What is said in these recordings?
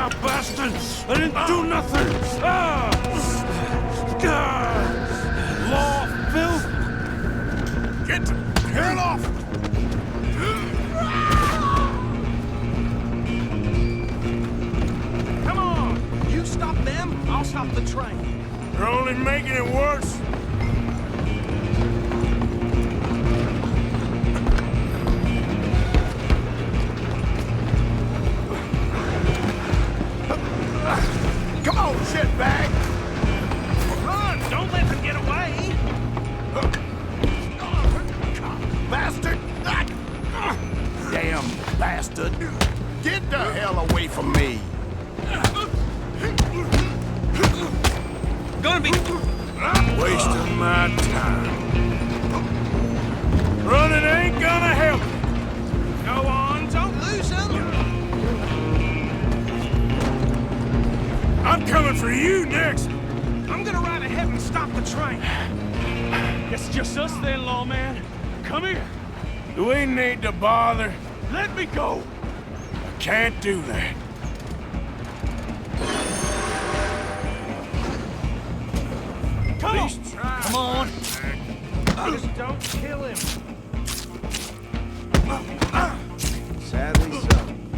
out, bastard! I didn't do nothing! Law, filth! Get the hell off! Come on! You stop them, I'll stop the train. You're only making it worse. Come on, shitbag! Run! Don't let them get away! Bastard! Damn bastard! Get the hell away from me! Gonna be... Wasting my time. Running ain't gonna help. Go on, don't lose them! I'm coming for you next. I'm gonna ride ahead and stop the train. It's just us then, lawman. Come here. Do we need to bother? Let me go. I can't do that. Come on. Please try. Come on. Just don't kill him. Sadly so.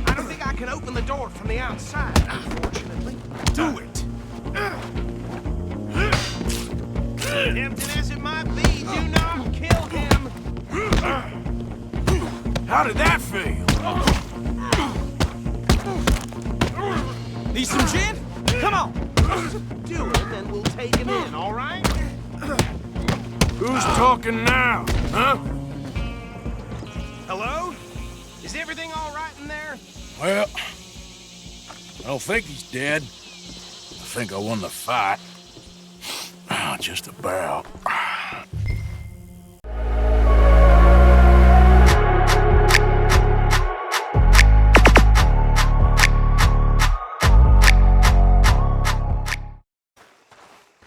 I don't think I can open the door from the outside, unfortunately. Do it! Tempting as it might be, do not kill him. How did that feel? Need some gin? Come on. Do it, then we'll take him in, all right? Who's talking now, huh? Hello? Is everything all right in there? Well, I don't think he's dead. I think I won the fight. Just about.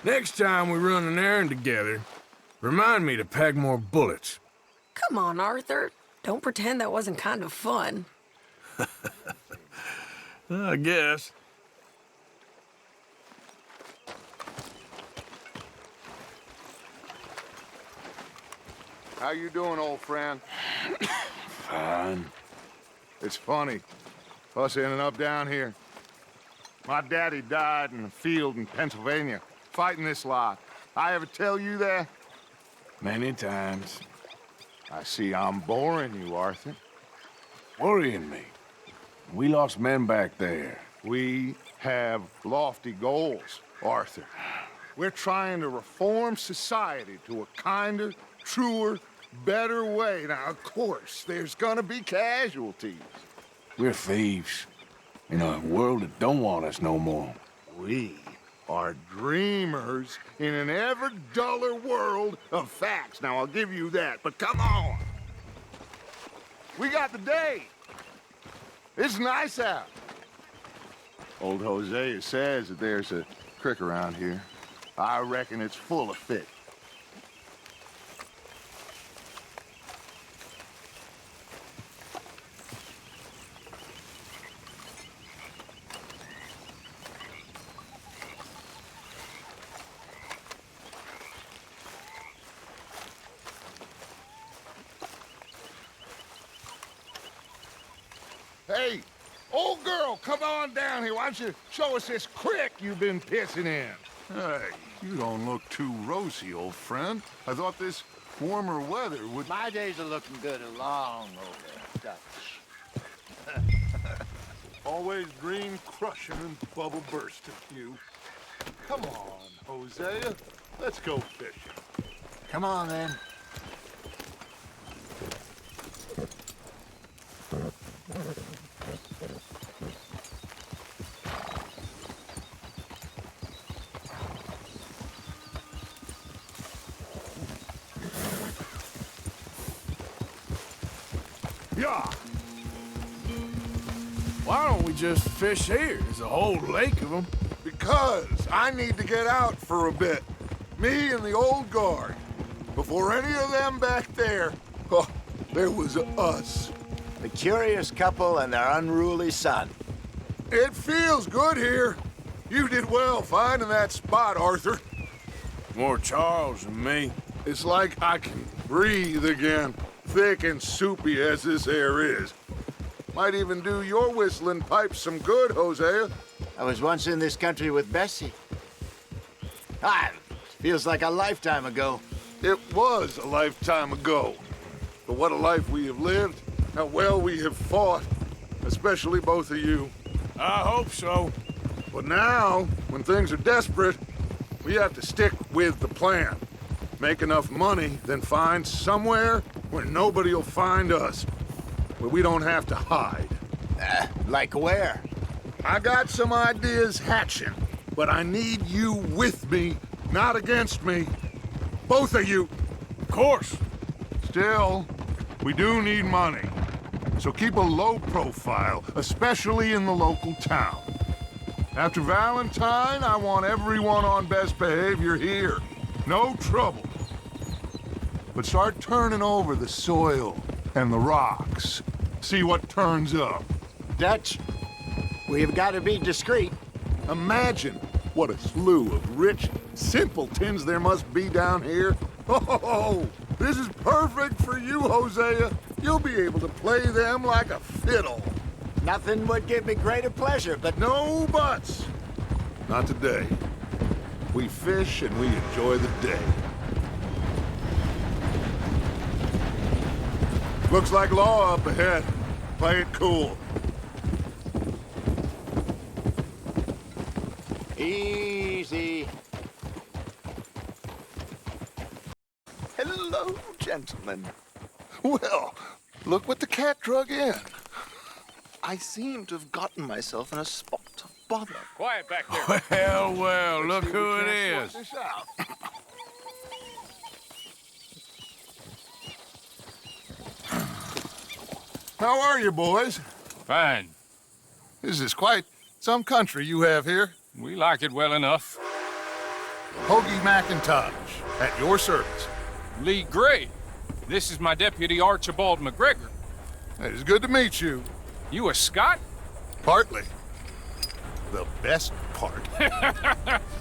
Next time we run an errand together, remind me to pack more bullets. Come on, Arthur. Don't pretend that wasn't kind of fun. I guess. How you doing, old friend? Fine. It's funny, us ending up down here. My daddy died in a field in Pennsylvania, fighting this lot. I ever tell you that? Many times. I see I'm boring you, Arthur. Worrying me. We lost men back there. We have lofty goals, Arthur. We're trying to reform society to a kinder, truer, better way. Now, of course, there's gonna be casualties. We're thieves. In a world that don't want us no more. We are dreamers in an ever duller world of facts. Now, I'll give you that, but come on. We got the day. It's nice out. Old Hosea says that there's a creek around here. I reckon it's full of fish. Hey, old girl, come on down here. Why don't you show us this creek you've been pissing in? Hey, you don't look too rosy, old friend. I thought this warmer weather would... My days are looking good and long over, Dutch. Always dream crushing and bubble bursting, you. Come on, Hosea. Let's go fishing. Come on, then. Yeah. Why don't we just fish here? There's a whole lake of them. Because I need to get out for a bit. Me and the old guard. Before any of them back there, oh, there was us. The curious couple and their unruly son. It feels good here. You did well finding that spot, Arthur. More Charles than me. It's like I can breathe again, thick and soupy as this air is. Might even do your whistling pipes some good, Hosea. I was once in this country with Bessie. Feels like a lifetime ago. It was a lifetime ago. But what a life we have lived, how well we have fought, especially both of you. I hope so. But now, when things are desperate, we have to stick with the plan. Make enough money, then find somewhere where nobody will find us. Where we don't have to hide. Like where? I got some ideas hatching, but I need you with me, not against me. Both of you. Of course. Still, we do need money. So keep a low profile, especially in the local town. After Valentine, I want everyone on best behavior here. No trouble. But start turning over the soil and the rocks. See what turns up. Dutch, we've got to be discreet. Imagine what a slew of rich simpletons there must be down here. Oh, this is perfect for you, Hosea. You'll be able to play them like a fiddle. Nothing would give me greater pleasure, but No buts. Not today. We fish and we enjoy the day. Looks like law up ahead. Play it cool. easy. Hello, gentlemen. Well, look what the cat drug in. I seem to have gotten myself in a spot of bother. Quiet back there. Well, look who it is. Sort this out. How are you, boys? Fine. This is quite some country you have here. We like it well enough. Hoagie McIntosh, at your service. Lee Gray. This is my deputy, Archibald McGregor. It is good to meet you. You a Scot? Partly. The best part.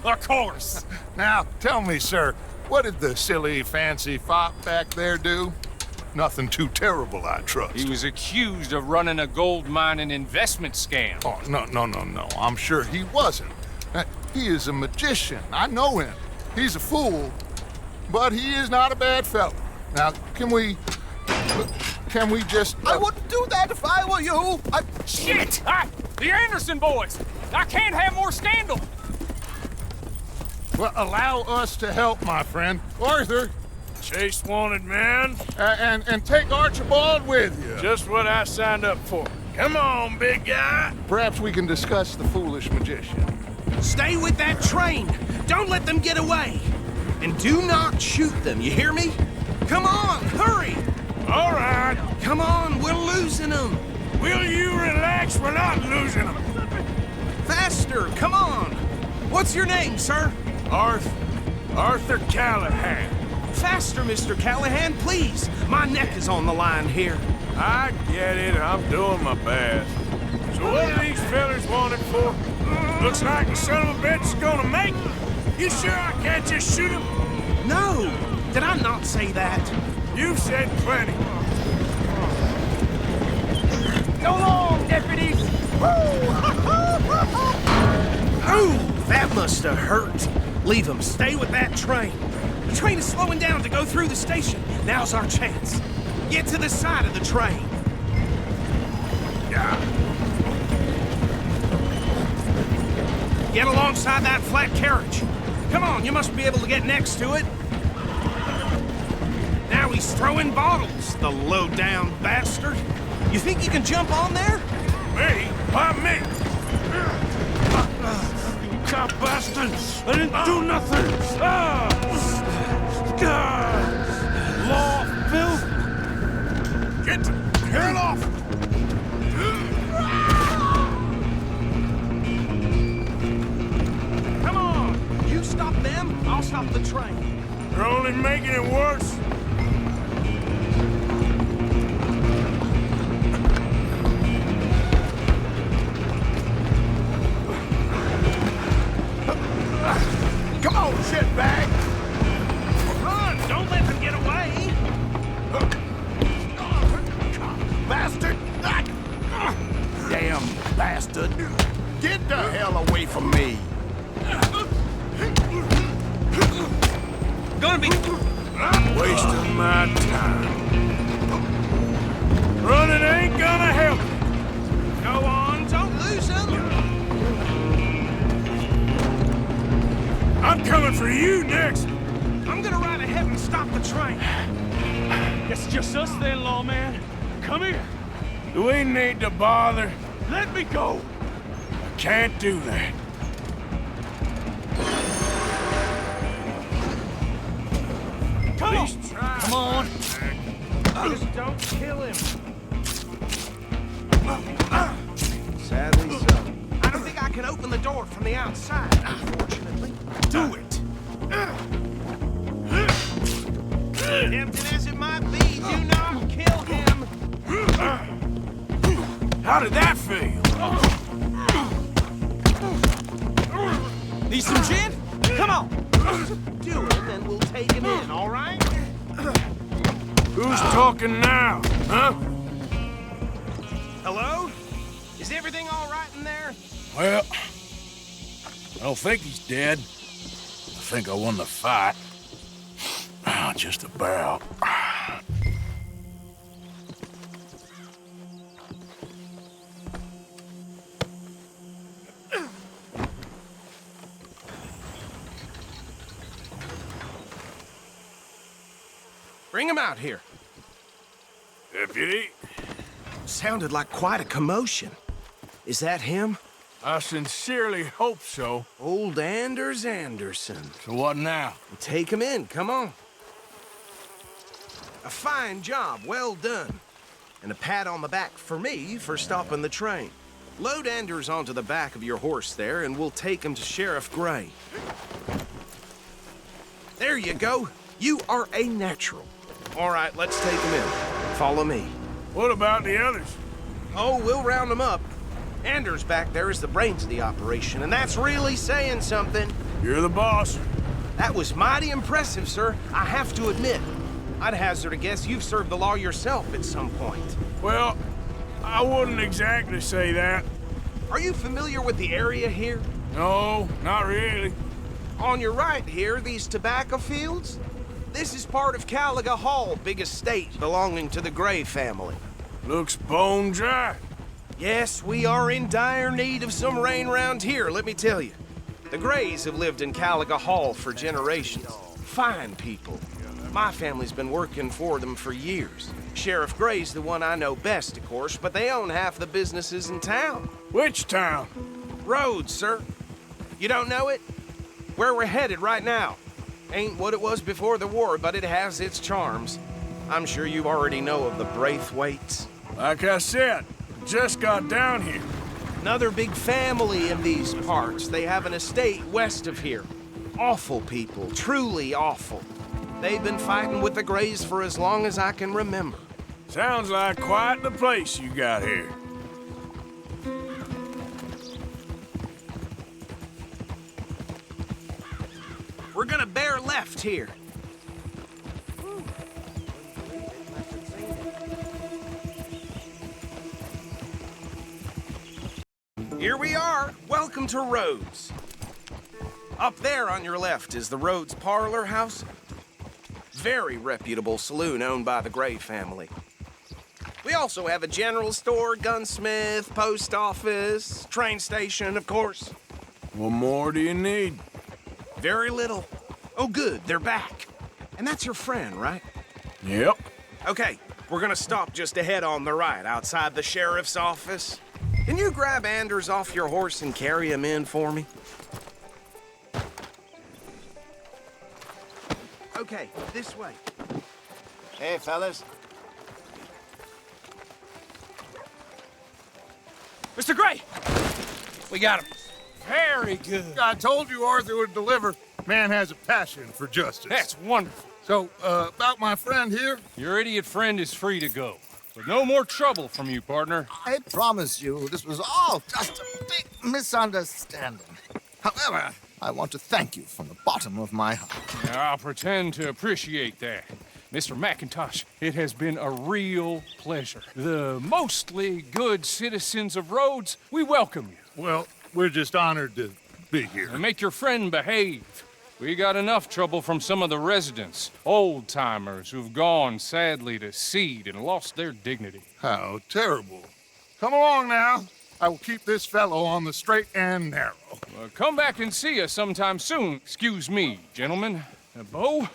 Of course. Now, tell me, sir, what did the silly, fancy fop back there do? Nothing too terrible, I trust. He was accused of running a gold mining investment scam. Oh, no. I'm sure he wasn't. He is a magician. I know him. He's a fool, but he is not a bad fellow. Now, can we just... I wouldn't do that if I were you. Shit! The Anderson boys! I can't have more scandal! Well, allow us to help, my friend. Arthur, Chase wanted man. and take Archibald with you. Just what I signed up for. Come on, big guy. Perhaps we can discuss the foolish magician. Stay with that train. Don't let them get away. And do not shoot them, you hear me? Come on, hurry! All right. Come on, we're losing them. Will you relax? We're not losing them. Faster, come on. What's your name, sir? Arthur Callahan. Faster, Mr. Callahan, please. My neck is on the line here. I get it. I'm doing my best. So what are these fellers wanted for? Looks like the son of a bitch is gonna make it. You sure I can't just shoot him? No, did I not say that? You've said plenty. Go on, deputies! Oh, that must have hurt. Leave them. Stay with that train. The train is slowing down to go through the station. Now's our chance. Get to the side of the train. Get alongside that flat carriage. Come on, you must be able to get next to it. Now he's throwing bottles, the low-down bastard. You think you can jump on there? Me? Why me? You cop bastard! I didn't do nothing! Law, Bill! Get the hell off! Come on! You stop them, I'll stop the train. You're only making it worse. bastard! Get the hell away from me! Gonna be... Wasting my time. Running ain't gonna help. Go on, don't lose him! I'm coming for you next. I'm gonna ride ahead and stop the train. It's just us then, lawman. Come here. Do we need to bother? Let me go. I can't do that. Come on. Try. Come on. Just don't kill him. Sadly so. I don't think I can open the door from the outside, unfortunately. Do it! Tempted as it might be, do not kill him! How did that feel? Need some gin? Come on. Do it, and we'll take him in, all right? Who's talking now, huh? Hello? Is everything all right in there? Well, I don't think he's dead. I think I won the fight. Ah, just about. Bring him out here. Deputy, Sounded like quite a commotion. Is that him? I sincerely hope so. Old Anders Anderson. So what now? Take him in, come on. A fine job, well done. And a pat on the back for me for stopping the train. Load Anders onto the back of your horse there, and we'll take him to Sheriff Gray. There you go. You are a natural. All right, let's take him in. Follow me. What about the others? Oh, we'll round them up. Anders back there is the brains of the operation, and that's really saying something. You're the boss. That was mighty impressive, sir. I have to admit. I'd hazard a guess you've served the law yourself at some point. Well, I wouldn't exactly say that. Are you familiar with the area here? No, not really. On your right here, these tobacco fields? This is part of Caliga Hall, big estate belonging to the Gray family. Looks bone dry. Yes, we are in dire need of some rain round here, let me tell you. The Grays have lived in Caliga Hall for generations. Fine people. My family's been working for them for years. Sheriff Gray's the one I know best, of course, but they own half the businesses in town. Which town? Rhodes, sir. You don't know it? Where we're headed right now. Ain't what it was before the war, but it has its charms. I'm sure you already know of the Braithwaites. Like I said, just got down here. Another big family in these parts. They have an estate west of here. Awful people, truly awful. They've been fighting with the Grays for as long as I can remember. Sounds like quite the place you got here. We're gonna bear left here. Here we are. Welcome to Rhodes. Up there on your left is the Rhodes Parlor House. Very reputable saloon owned by the Gray family. We also have a general store, gunsmith, post office, train station, of course. What more do you need? Very little. Oh, good, they're back. And that's your friend, right? Yep. Okay, we're gonna stop just ahead on the right, outside the sheriff's office. Can you grab Anders off your horse and carry him in for me? Okay, this way. Hey, fellas. Mr. Gray! We got him. Very good. I told you Arthur would deliver. Man has a passion for justice. That's wonderful. So, about my friend here? Your idiot friend is free to go. But no more trouble from you, partner. I promise you, this was all just a big misunderstanding. However, I want to thank you from the bottom of my heart. Now, I'll pretend to appreciate that. Mr. McIntosh, it has been a real pleasure. The mostly good citizens of Rhodes, we welcome you. Well, we're just honored to be here. And make your friend behave. We got enough trouble from some of the residents, old-timers who've gone, sadly, to seed and lost their dignity. How terrible. Come along now. I will keep this fellow on the straight and narrow. Come back and see us sometime soon. Excuse me, gentlemen. Bo,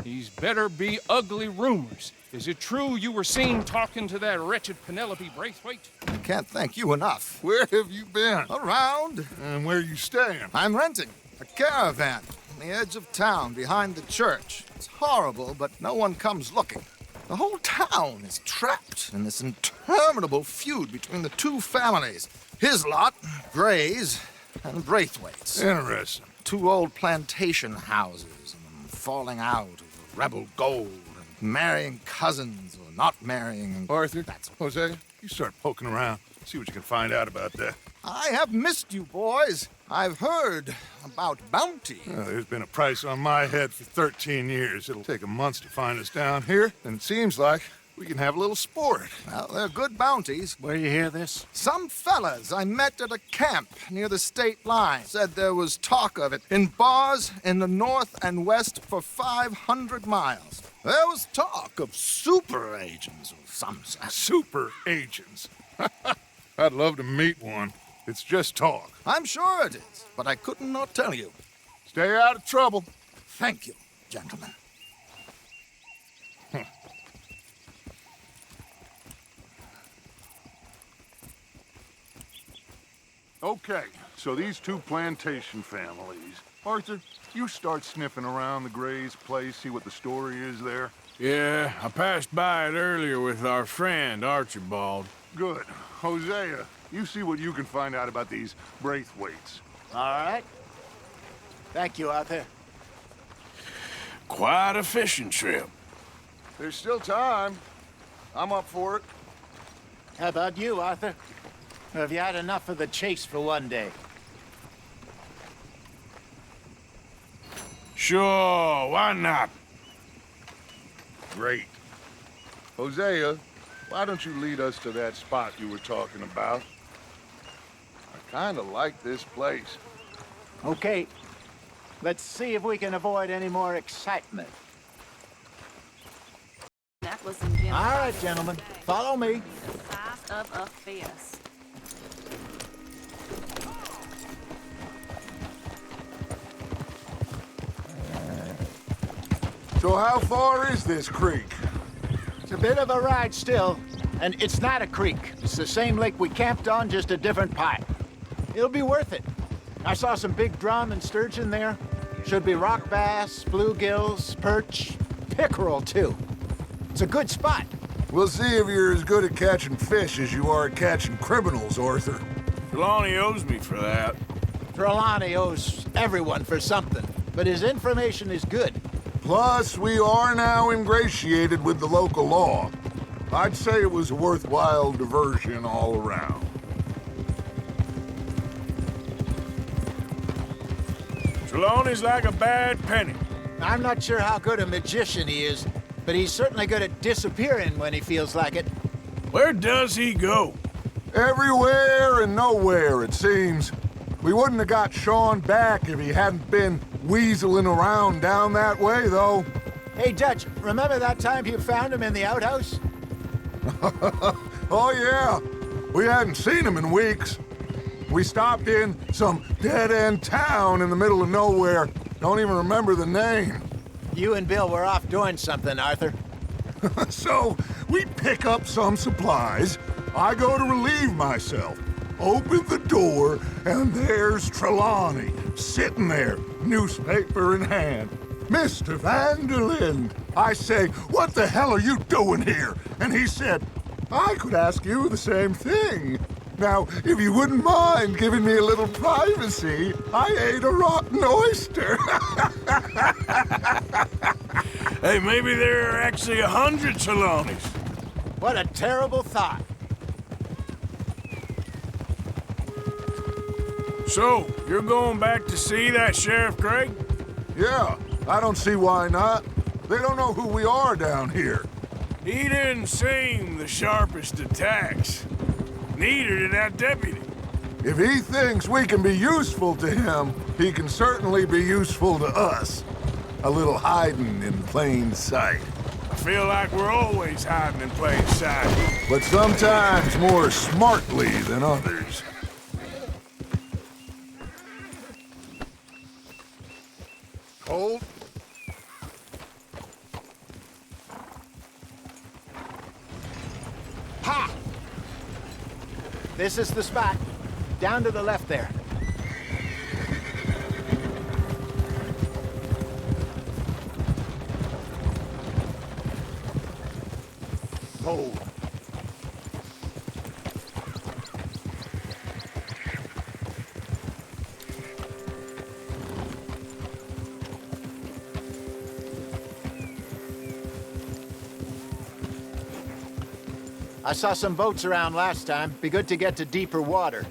these better be ugly rumors. Is it true you were seen talking to that wretched Penelope Braithwaite? I can't thank you enough. Where have you been? Around. And where are you staying? I'm renting a caravan on the edge of town behind the church. It's horrible, but no one comes looking. The whole town is trapped in this interminable feud between the two families. His lot, Gray's, and Braithwaite's. Interesting. Two old plantation houses, and falling out over rebel gold, and marrying cousins or not marrying. Arthur, Jose, you start poking around. See what you can find out about that. I have missed you, boys. I've heard about bounty. Well, there's been a price on my head for 13 years. It'll take a month to find us down here, and it seems like we can have a little sport. Well, they're good bounties. Where you hear this? Some fellas I met at a camp near the state line said there was talk of it in bars in the north and west for 500 miles. There was talk of super agents or some such. Super agents. I'd love to meet one. It's just talk. I'm sure it is, but I couldn't not tell you. Stay out of trouble. Thank you, gentlemen. Okay, so these two plantation families. Arthur, you start sniffing around the Gray's place, see what the story is there. Yeah, I passed by it earlier with our friend, Archibald. Good. Hosea, you see what you can find out about these Braithwaites. All right. Thank you, Arthur. Quite a fishing trip. There's still time. I'm up for it. How about you, Arthur? Or have you had enough of the chase for one day? Sure, why not? Great. Hosea, why don't you lead us to that spot you were talking about? I kind of like this place. Okay. Let's see if we can avoid any more excitement. Necklace and gem. All right, gentlemen. Follow me. The size of a fist. So how far is this creek? It's a bit of a ride still, and it's not a creek. It's the same lake we camped on, just a different pipe. It'll be worth it. I saw some big drum and sturgeon there. Should be rock bass, bluegills, perch, pickerel too. It's a good spot. We'll see if you're as good at catching fish as you are at catching criminals, Arthur. Trelawney owes me for that. Trelawney owes everyone for something, but his information is good. Plus, we are now ingratiated with the local law. I'd say it was a worthwhile diversion all around. Trelawney's like a bad penny. I'm not sure how good a magician he is, but he's certainly good at disappearing when he feels like it. Where does he go? Everywhere and nowhere, it seems. We wouldn't have got Sean back if he hadn't been weaseling around down that way, though. Hey, Dutch, remember that time you found him in the outhouse? Oh, yeah. We hadn't seen him in weeks. We stopped in some dead-end town in the middle of nowhere. Don't even remember the name. You and Bill were off doing something, Arthur. So, we pick up some supplies. I go to relieve myself. Open the door, and there's Trelawney, sitting there, newspaper in hand. Mr. Van der Linde. I say, what the hell are you doing here? And he said, I could ask you the same thing. Now, if you wouldn't mind giving me a little privacy, I ate a rotten oyster. Hey, maybe there are actually 100 Trelawneys. What a terrible thought. So, you're going back to see that Sheriff Gray? Yeah, I don't see why not. They don't know who we are down here. He didn't seem the sharpest attacks. Neither did that deputy. If he thinks we can be useful to him, he can certainly be useful to us. A little hiding in plain sight. I feel like we're always hiding in plain sight. But sometimes more smartly than others. Cold? Ha! This is the spot. Down to the left there. Cold. I saw some boats around last time. Be good to get to deeper water.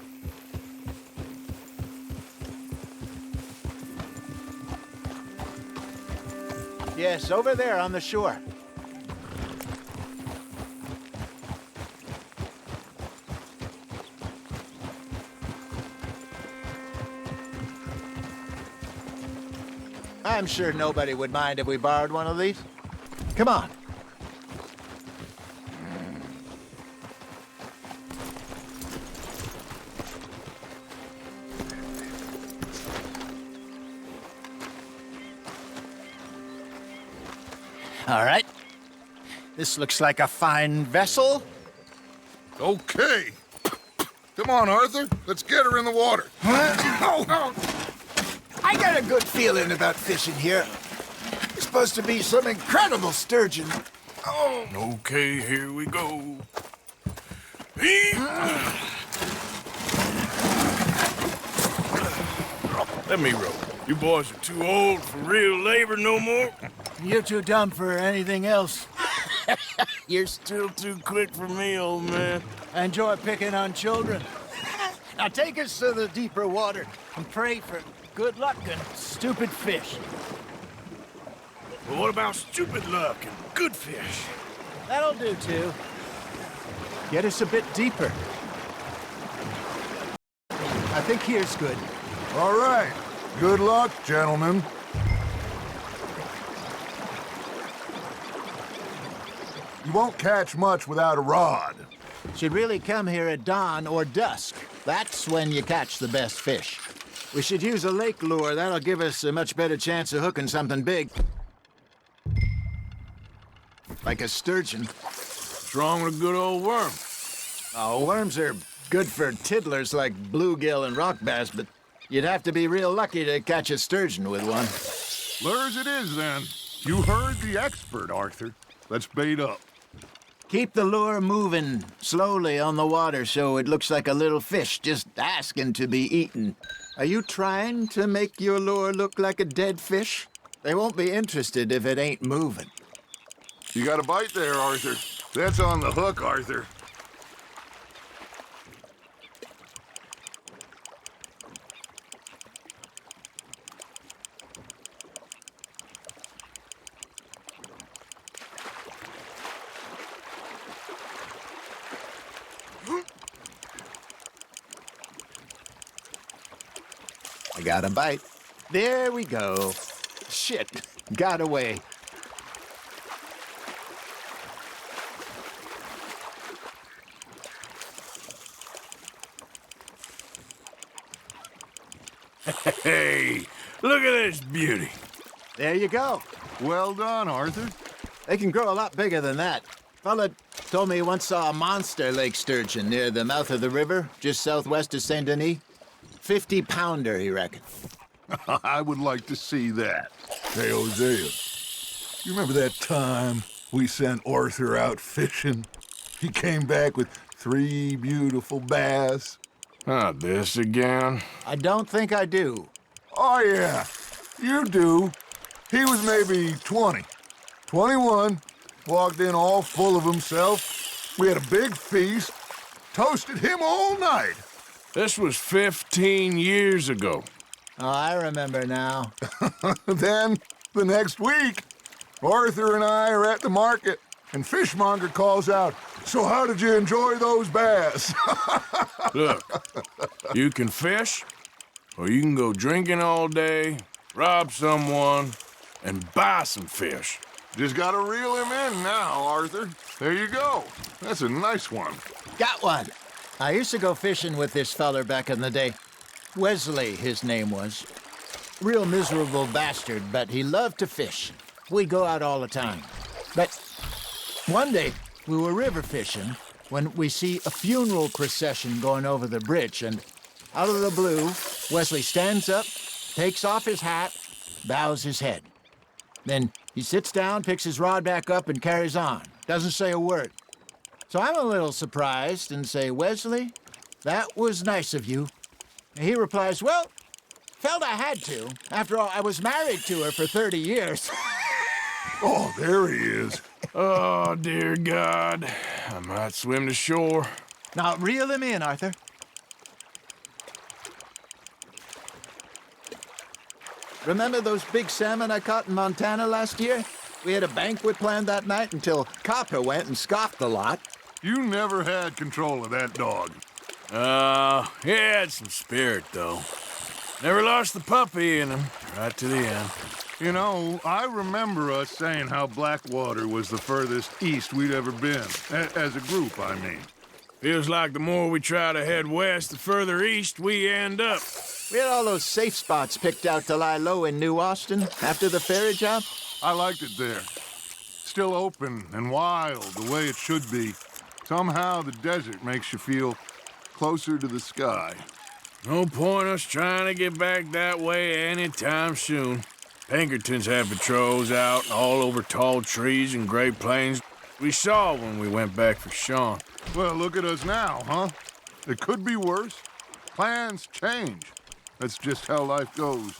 Yes, over there on the shore. I'm sure nobody would mind if we borrowed one of these. Come on. All right. This looks like a fine vessel. Okay. Come on, Arthur. Let's get her in the water. I got a good feeling about fishing here. It's supposed to be some incredible sturgeon. Okay, here we go. Let me row. You boys are too old for real labor no more. You're too dumb for anything else. You're still too quick for me, old man. I enjoy picking on children. Now take us to the deeper water and pray for good luck and stupid fish. But what about stupid luck and good fish? That'll do, too. Get us a bit deeper. I think here's good. All right. Good luck, gentlemen. You won't catch much without a rod. Should really come here at dawn or dusk. That's when you catch the best fish. We should use a lake lure. That'll give us a much better chance of hooking something big. Like a sturgeon. What's wrong with a good old worm? Oh, worms are good for tiddlers like bluegill and rock bass, but you'd have to be real lucky to catch a sturgeon with one. Lures it is, then. You heard the expert, Arthur. Let's bait up. Keep the lure moving slowly on the water so it looks like a little fish just asking to be eaten. Are you trying to make your lure look like a dead fish? They won't be interested if it ain't moving. You got a bite there, Arthur. That's on the hook, Arthur. I got a bite. There we go. Shit, got away. Hey, look at this beauty. There you go. Well done, Arthur. They can grow a lot bigger than that. Fella told me he once saw a monster lake sturgeon near the mouth of the river, just southwest of Saint Denis. 50-pounder, he reckoned. I would like to see that. Hey, Hosea, you remember that time we sent Arthur out fishing? He came back with 3 beautiful bass. Not this again. I don't think I do. Oh, yeah, you do. He was maybe 20, 21, walked in all full of himself. We had a big feast, toasted him all night. This was 15 years ago. Oh, I remember now. Then, the next week, Arthur and I are at the market, and Fishmonger calls out, "So how did you enjoy those bass?" Look, you can fish, or you can go drinking all day, rob someone, and buy some fish. Just gotta reel him in now, Arthur. There you go. That's a nice one. Got one. I used to go fishing with this feller back in the day. Wesley, his name was. Real miserable bastard, but he loved to fish. We'd go out all the time. But one day, we were river fishing when we see a funeral procession going over the bridge, and out of the blue, Wesley stands up, takes off his hat, bows his head. Then he sits down, picks his rod back up, and carries on. Doesn't say a word. So I'm a little surprised and say, "Wesley, that was nice of you." And he replies, "Well, felt I had to. After all, I was married to her for 30 years. Oh, there he is. Oh, dear God. I might swim to shore. Now, reel him in, Arthur. Remember those big salmon I caught in Montana last year? We had a banquet planned that night until Copper went and scoffed the lot. You never had control of that dog. He had some spirit, though. Never lost the puppy in him, right to the end. You know, I remember us saying how Blackwater was the furthest east we'd ever been. As a group, I mean. Feels like the more we try to head west, the further east we end up. We had all those safe spots picked out to lie low in New Austin after the ferry job. I liked it there. Still open and wild, the way it should be. Somehow the desert makes you feel closer to the sky. No point us trying to get back that way anytime soon. Pinkertons had patrols out all over tall trees and Great Plains. We saw when we went back for Sean. Well, look at us now, huh? It could be worse. Plans change. That's just how life goes.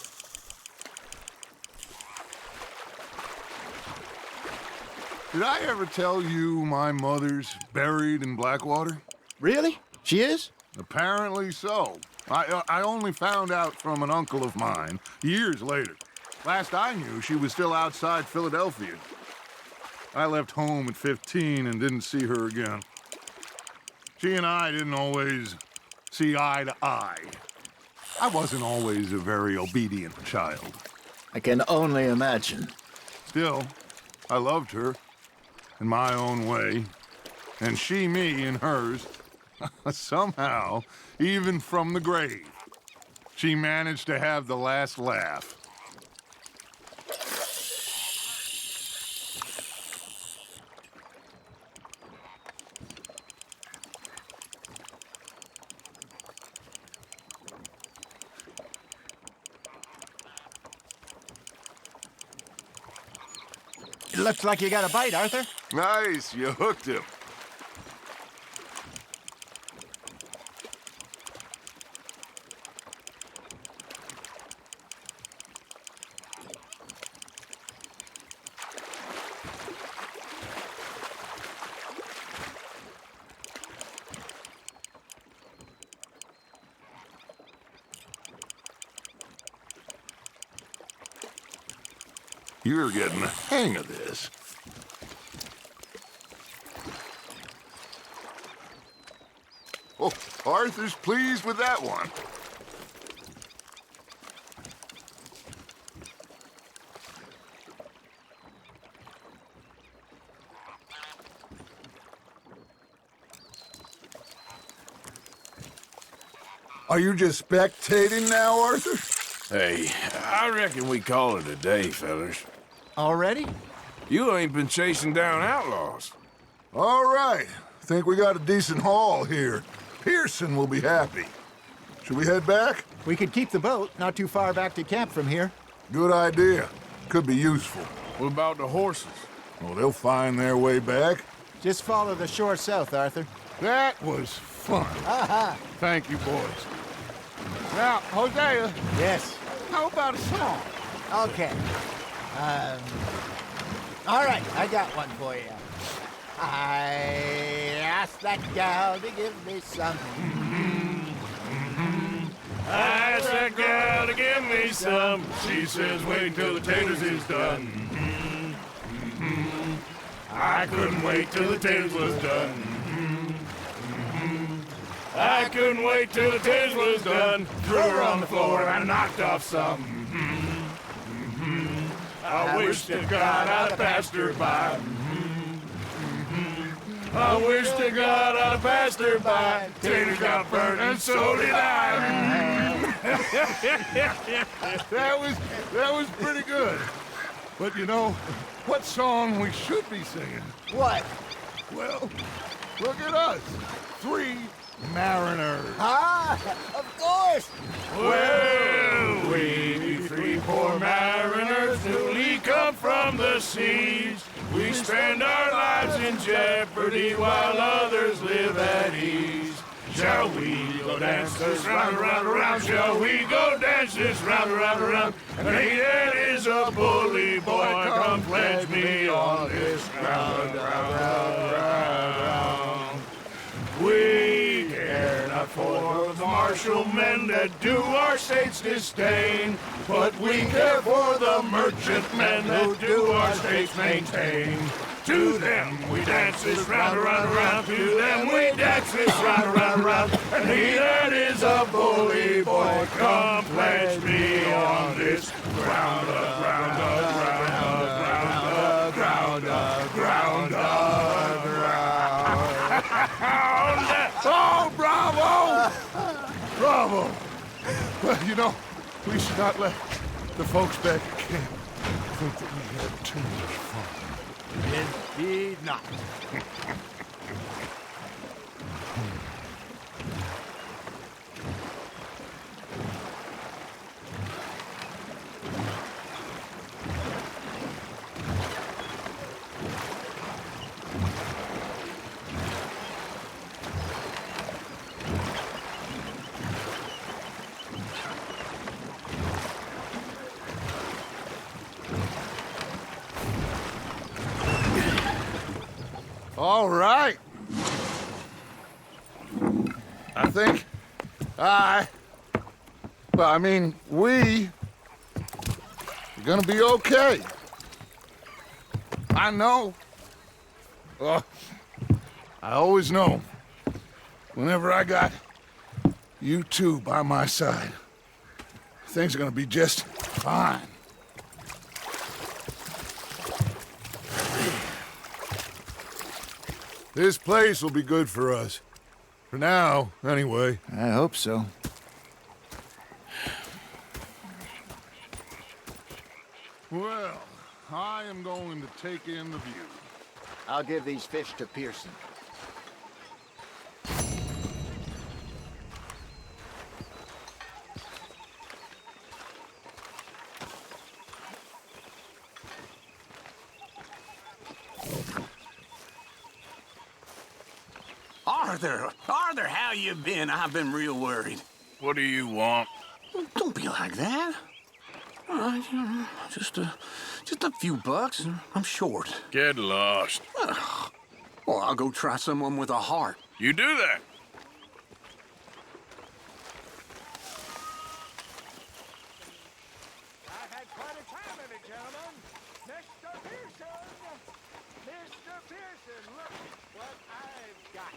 Did I ever tell you my mother's buried in Blackwater? Really? She is? Apparently so. I only found out from an uncle of mine years later. Last I knew, she was still outside Philadelphia. I left home at 15 and didn't see her again. She and I didn't always see eye to eye. I wasn't always a very obedient child. I can only imagine. Still, I loved her in my own way, and she me in hers. Somehow, even from the grave, she managed to have the last laugh. It looks like you got a bite, Arthur. Nice, you hooked him. You're getting the hang of this. Oh, Arthur's pleased with that one. Are you just spectating now, Arthur? Hey, I reckon we call it a day, fellas. Already? You ain't been chasing down outlaws. All right. Think we got a decent haul here. Pearson will be happy. Should we head back? We could keep the boat not too far back to camp from here. Good idea. Could be useful. What about the horses? Well, they'll find their way back. Just follow the shore south, Arthur. That was fun. Aha! Thank you, boys. Now, Hosea, Yes. how about a song? Okay. All right, I got one for you. I asked that gal to give me something. I asked that gal to give me some. She says, wait till the taters is done. I couldn't wait till the tails was done. I couldn't wait till the tails was done. Threw her on the floor and I knocked off some. I wish to God I'd passed her by. I wish to God I'd passed her by. Tater got burnt and so did I. That was pretty good. But you know, what song we should be singing? What? Well, look at us. 3 mariners. Ah, of course. Well, we be 3 poor mariners newly come from the seas. We spend our lives in jeopardy while others live at ease. Shall we go dance this round, around, around? Shall we go dance this round, around, around? And he that is a bully boy, come pledge me on this ground, ground. We care not for the martial men that do our states disdain, but we care for the merchant men that do our states maintain. To them we dance this round, around, around. To them we dance this round, around, around. And he that is a bully boy, come pledge me on this ground, ground, ground, ground, ground, ground. Oh, bravo! Bravo! Well, you know, we should not let the folks back at camp think that we had too much fun. Indeed not. All right. I think we are gonna be okay. I know. I always know. Whenever I got you two by my side, things are gonna be just fine. This place will be good for us. For now, anyway. I hope so. Well, I am going to take in the view. I'll give these fish to Pearson. Arthur, how you been? I've been real worried. What do you want? Don't be like that. All right, just a few bucks, and I'm short. Get lost. Well, I'll go try someone with a heart. You do that. I've had quite a time of it, gentlemen. Mr. Pearson! Mr. Pearson, look what I've got.